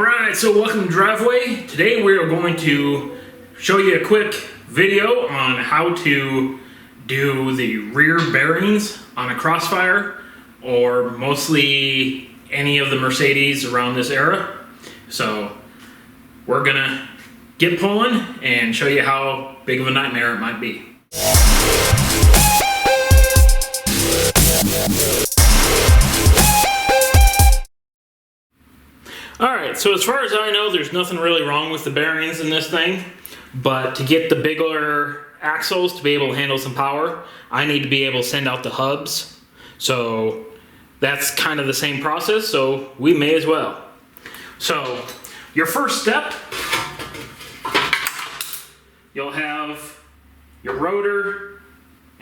Alright, so welcome to Driveway. Today we are going to show you a quick video on how to do the rear bearings on a Crossfire, or mostly any of the Mercedes around this era. So we're gonna get pulling and show you how big of a nightmare it might be. Alright, so as far as I know, there's nothing really wrong with the bearings in this thing, but to get the bigger axles to be able to handle some power, I need to be able to send out the hubs. So that's kind of the same process, so we may as well. So your first step, you'll have your rotor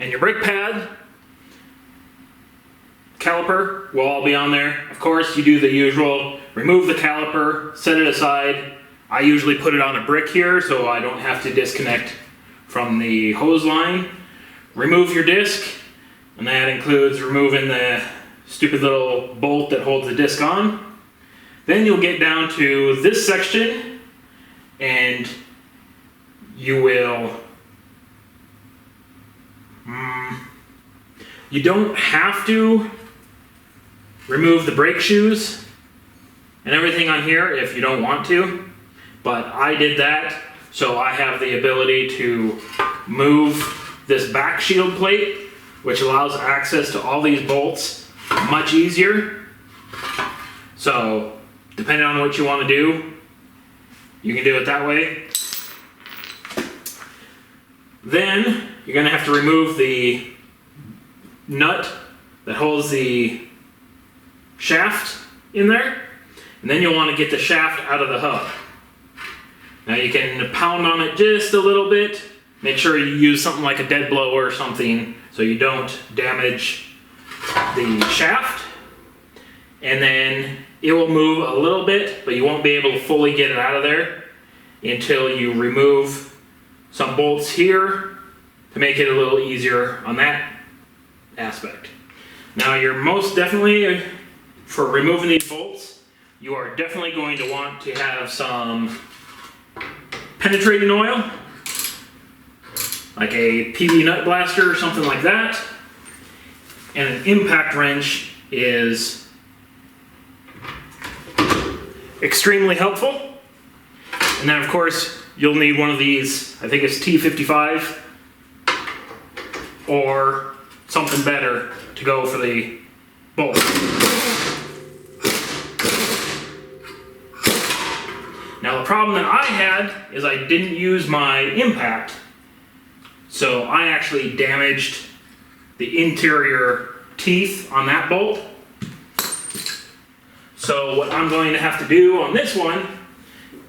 and your brake pad. Caliper will all be on there. Of course, you do the usual, remove the caliper, set it aside. I usually put it on a brick here so I don't have to disconnect from the hose line. Remove your disc, and that includes removing the stupid little bolt that holds the disc on. Then you'll get down to this section, and you will, you don't have to remove the brake shoes and everything on here if you don't want to, but I did that so I have the ability to move this back shield plate, which allows access to all these bolts much easier. So depending on what you want to do, you can do it that way. Then you're going to have to remove the nut that holds the shaft in there, and then you'll want to get the shaft out of the hub. Now you can pound on it just a little bit. Make sure you use something like a dead blower or something so you don't damage the shaft, and then it will move a little bit, but you won't be able to fully get it out of there until you remove some bolts here to make it a little easier on that aspect. Now you're most definitely, for removing these bolts, you are definitely going to want to have some penetrating oil, like a PV nut blaster or something like that. And an impact wrench is extremely helpful. And then of course, you'll need one of these, I think it's T55, or something better to go for the bolt. Now the problem that I had is I didn't use my impact, so I actually damaged the interior teeth on that bolt. So what I'm going to have to do on this one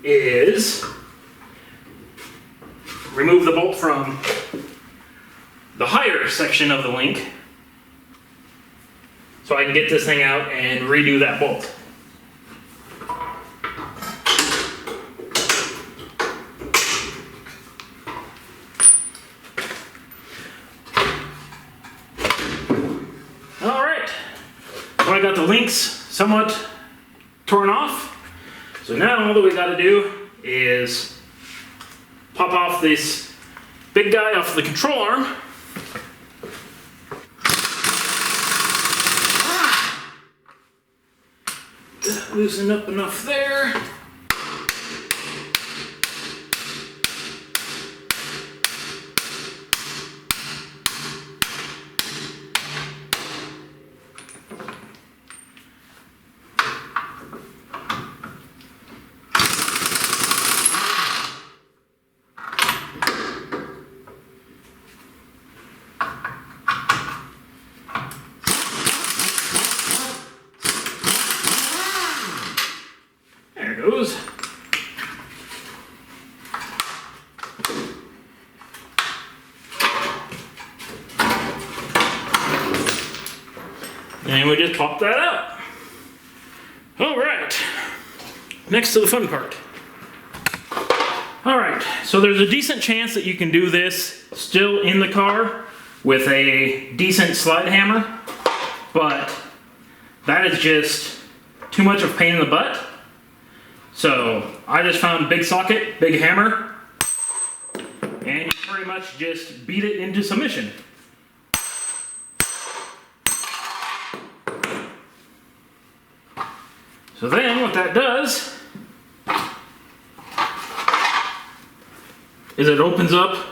is remove the bolt from the higher section of the link so I can get this thing out and redo that bolt. Alright, so I got the links somewhat torn off. So now all that we got to do is pop off this big guy off the control arm. Loosen up enough there. Goes. And we just pop that out. All right, next to the fun part. All right, so there's a decent chance that you can do this still in the car with a decent slide hammer, but that is just too much of a pain in the butt. So I just found big socket, big hammer, and you pretty much just beat it into submission. So then what that does is it opens up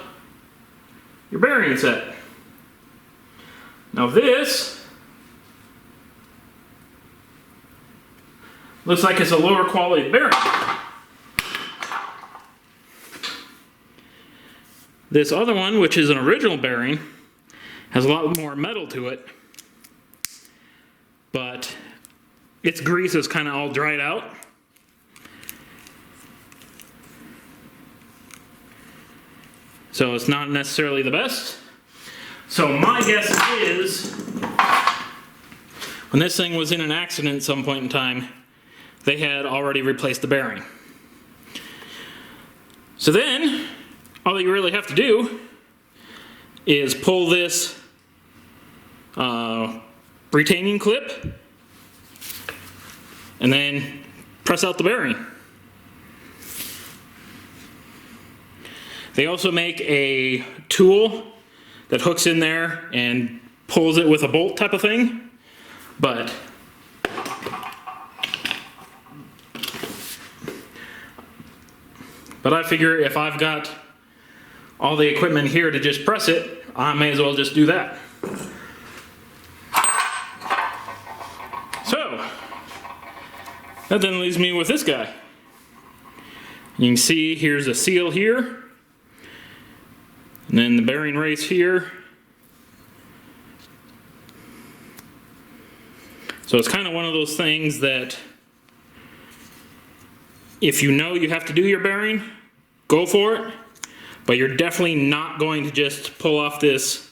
your bearing set. Now this looks like it's a lower quality bearing. This other one, which is an original bearing, has a lot more metal to it, but its grease is kind of all dried out. So it's not necessarily the best. So my guess is, when this thing was in an accident at some point in time, they had already replaced the bearing. So then, all that you really have to do is pull this retaining clip and then press out the bearing. They also make a tool that hooks in there and pulls it with a bolt type of thing, but I figure if I've got all the equipment here to just press it, I may as well just do that. So that then leaves me with this guy. You can see here's a seal here, and then the bearing race here. So it's kind of one of those things that if you know you have to do your bearing, go for it, but you're definitely not going to just pull off this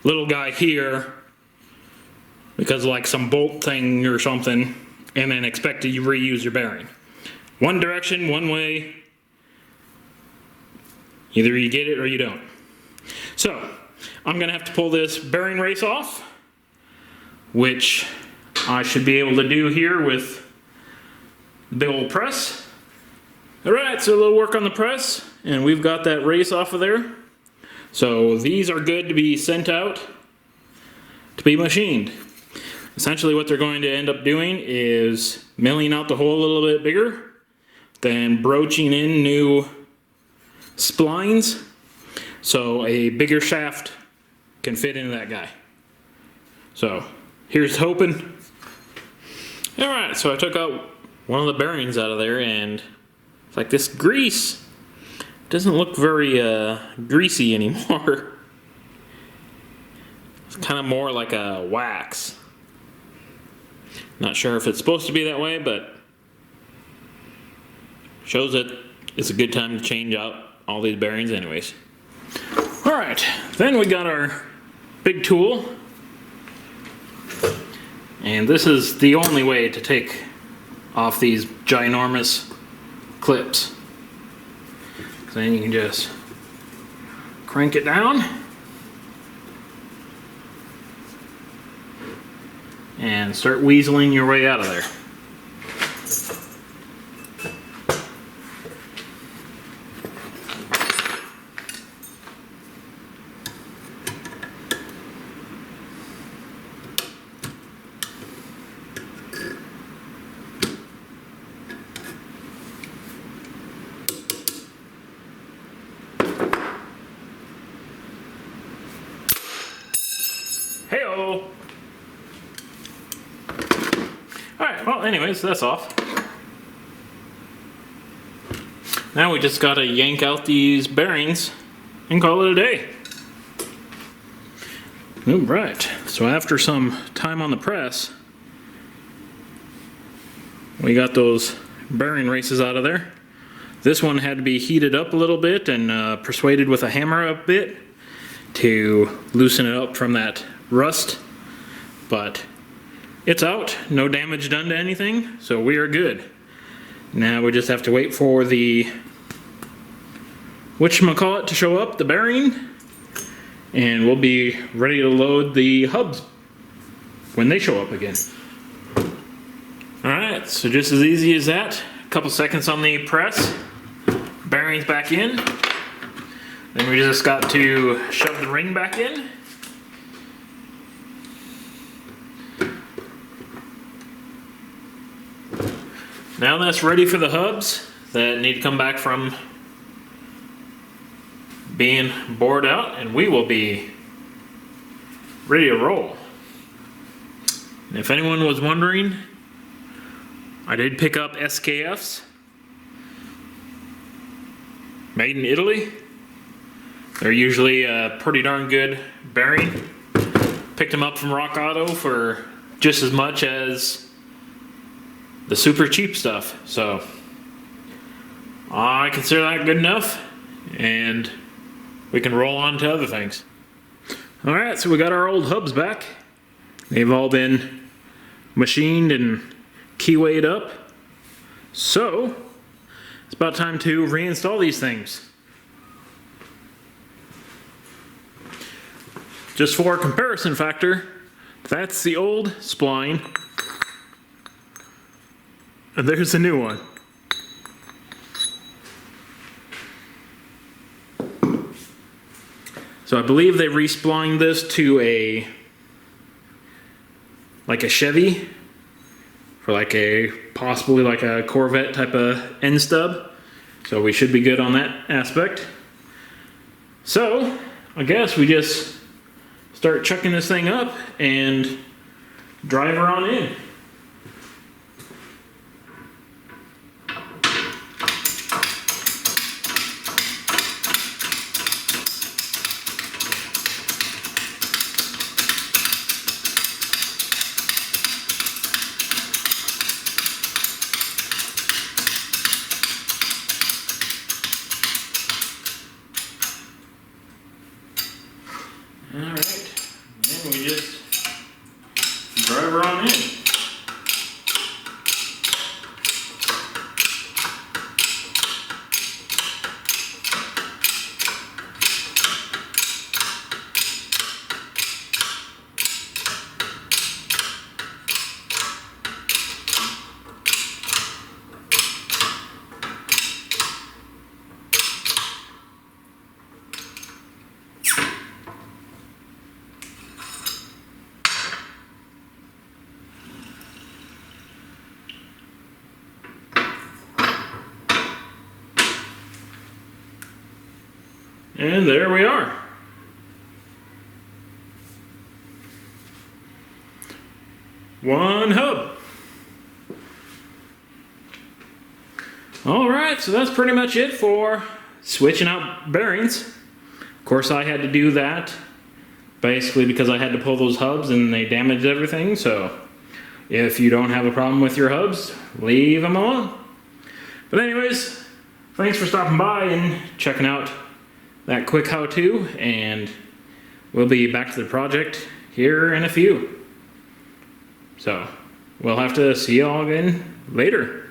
little guy here because like some bolt thing or something and then expect to reuse your bearing. One direction, one way, either you get it or you don't. So I'm gonna have to pull this bearing race off, which I should be able to do here with the big old press. Alright, so a little work on the press, and we've got that race off of there. So these are good to be sent out to be machined. Essentially what they're going to end up doing is milling out the hole a little bit bigger, then broaching in new splines so a bigger shaft can fit into that guy. So here's hoping. Alright, so I took out one of the bearings out of there, and it's like this grease doesn't look very greasy anymore. It's kind of more like a wax. Not sure if it's supposed to be that way, but shows that it's a good time to change out all these bearings anyways. Alright, then we got our big tool. And this is the only way to take off these ginormous clips. So then you can just crank it down and start weaseling your way out of there. Hey-o! Alright, well anyways, that's off. Now we just gotta yank out these bearings and call it a day. Alright, so after some time on the press, we got those bearing races out of there. This one had to be heated up a little bit and persuaded with a hammer a bit to loosen it up from that rust, but it's out, no damage done to anything, so we are good. Now we just have to wait for the whatchamacallit to show up, the bearing, and we'll be ready to load the hubs when they show up again. Alright, so just as easy as that, couple seconds on the press, bearings back in. Then we just got to shove the ring back in. Now that's ready for the hubs that need to come back from being bored out, and we will be ready to roll. And if anyone was wondering, I did pick up SKFs made in Italy. They're usually a pretty darn good bearing. Picked them up from Rock Auto for just as much as the super cheap stuff. So I consider that good enough, and we can roll on to other things. All right, so we got our old hubs back. They've all been machined and keywayed up. So it's about time to reinstall these things. Just for comparison factor, that's the old spline, and there's the new one. So I believe they resplined this to a Chevy, for possibly like a Corvette type of end stub. So we should be good on that aspect. So I guess we just start chucking this thing up and drive her on in. Alright, then we just drive her on in. And there we are. One hub. Alright, so that's pretty much it for switching out bearings. Of course, I had to do that basically because I had to pull those hubs and they damaged everything. So if you don't have a problem with your hubs, leave them alone. But anyways, thanks for stopping by and checking out that quick how-to, and we'll be back to the project here in a few. So we'll have to see you all again later.